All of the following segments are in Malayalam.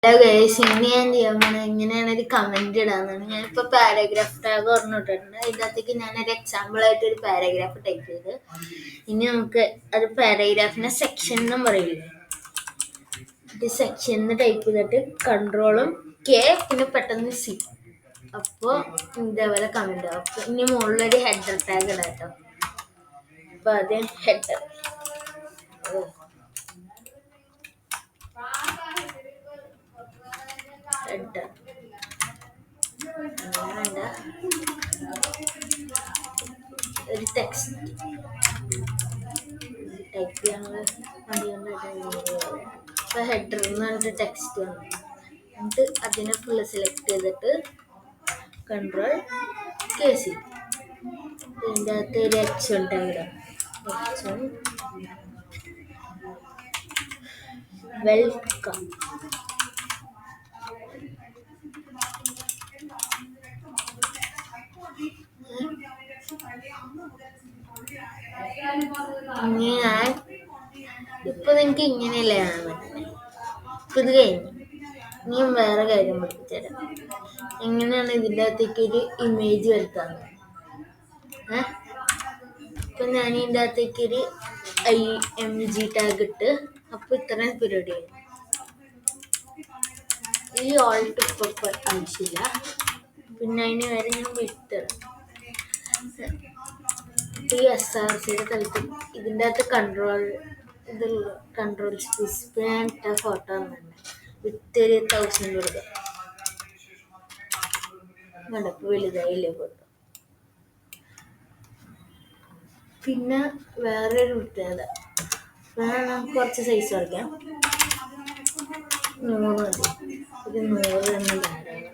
ഹലോ ഗൈസ്, ഇനി ഞാൻ ചെയ്യാൻ പോണത് എങ്ങനെയാണ് ഒരു കമന്റ് ഇടാന്നാണ്. ഞാനിപ്പോൾ പാരഗ്രാഫ് ടാഗ് പറഞ്ഞിട്ടുണ്ട്. ഇതിനകത്തേക്ക് ഞാനൊരു എക്സാമ്പിൾ ആയിട്ട് ഒരു പാരഗ്രാഫ് ടൈപ്പ് ചെയ്ത് ഇനി നമുക്ക് അത് പാരഗ്രാഫിനെ സെക്ഷൻ എന്നും പറയില്ലേ, ഇത് സെക്ഷൻ ടൈപ്പ് ചെയ്തിട്ട് കൺട്രോളും കെ പിന്നെ പെട്ടെന്ന് സി, അപ്പോൾ ഇതേപോലെ കമന്റ് ആവും. അപ്പോൾ ഇനി മുകളിലൊരു ഹെഡർ ടാഗ് ഇടാം കേട്ടോ. അപ്പോൾ ആദ്യം ഹെഡർ വേണ്ട ഒരു ടെക്സ്റ്റ് ടൈപ്പ് ചെയ്യാനുള്ള ഇപ്പൊ ഹെഡർ എന്ന് പറഞ്ഞിട്ട് ടെക്സ്റ്റ് വന്നു. എന്നിട്ട് അതിനെ ഫുള്ള് സെലക്ട് ചെയ്തിട്ട് കൺട്രോൾ കെ സി, ഇതിൻ്റെ അകത്ത് ഒരു എച്ച് ഉണ്ടാവില്ല, വെൽക്കം. ഞാൻ ഇപ്പൊ നിനക്ക് ഇങ്ങനെയല്ലേ കാണാൻ പറ്റുന്നത്. ഇപ്പൊ ഇത് കഴിഞ്ഞു, ഇനിയും വേറെ കാര്യം പഠിപ്പിച്ചുതരാം. എങ്ങനെയാണ് ഇതിൻ്റെ അകത്തേക്ക് ഒരു ഇമേജ് വരുത്താന്ന്. ഇപ്പൊ ഞാൻ ഇതിൻ്റെ അകത്തേക്ക് ഒരു IMG ടാഗ് ഇട്ട്, അപ്പൊ ഇത്രയും പരിപാടിയായി. ഈ ഓൾട്ട് ഇപ്പൊ ആവശ്യമില്ല, പിന്നെ അതിന് വരെ ഞാൻ വിട്ട് ഈ SRCയുടെ സ്ഥലത്ത് ഇതിൻ്റെ അകത്ത് കൺട്രോൾ സ്പേസ് ഞാൻ ഇട്ട ഫോട്ടോ വന്നിട്ടുണ്ട് വിത്ത് 1000 കൊടുക്കുക. നടപ്പ് വലുതായില്ലേ ഫോട്ടോ. പിന്നെ വേറൊരു പ്രത്യേകത, നമുക്ക് കുറച്ച് സൈസ് കുറയ്ക്കാം. 100 മതി, ഒരു 100 തന്നെ ധാരാളം.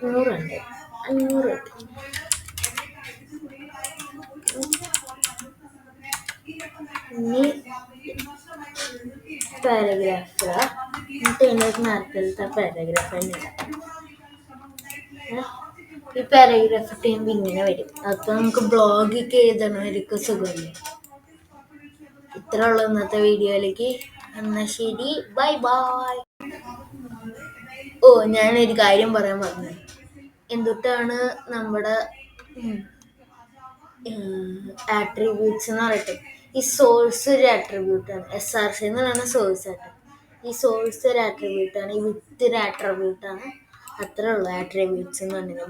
100 ഉണ്ട്, 500 ഇനി പാരഗ്രാഫ് എന്നിട്ട് അതിനകത്ത് നേരത്തെ പാരഗ്രാഫ് തന്നെ ഇടാം. ഈ പാരഗ്രാഫ് ഇട്ടുമ്പോൾ ഇങ്ങനെ വരും. അപ്പോൾ നമുക്ക് ബ്ലോഗൊക്കെ എഴുതണമായിരിക്കും സുഖമല്ലേ. ഇത്ര ഉള്ളൂ ഇന്നത്തെ വീഡിയോയിലേക്ക്. എന്നാൽ ശരി, ബൈ ബൈ. ഞാനൊരു കാര്യം പറയാൻ പറഞ്ഞു. എന്തുട്ടാണ് നമ്മുടെ ആട്രിബ്യൂട്ട്സ് എന്ന് പറയട്ടെ, ഈ സോഴ്സ് ഒരു ആട്രിബ്യൂട്ടാണ്. SRC എന്ന് പറയുന്ന സോഴ്സ് ആയിട്ട്, ഈ സോഴ്സ് ഒരു ആട്രിബ്യൂട്ടാണ്, ഈ വിത്ത് ഒരു ആട്രിബ്യൂട്ടാണ്. അത്രേ ഉള്ളൂ ആട്രിബ്യൂട്ട്സ് എന്ന് പറഞ്ഞത്.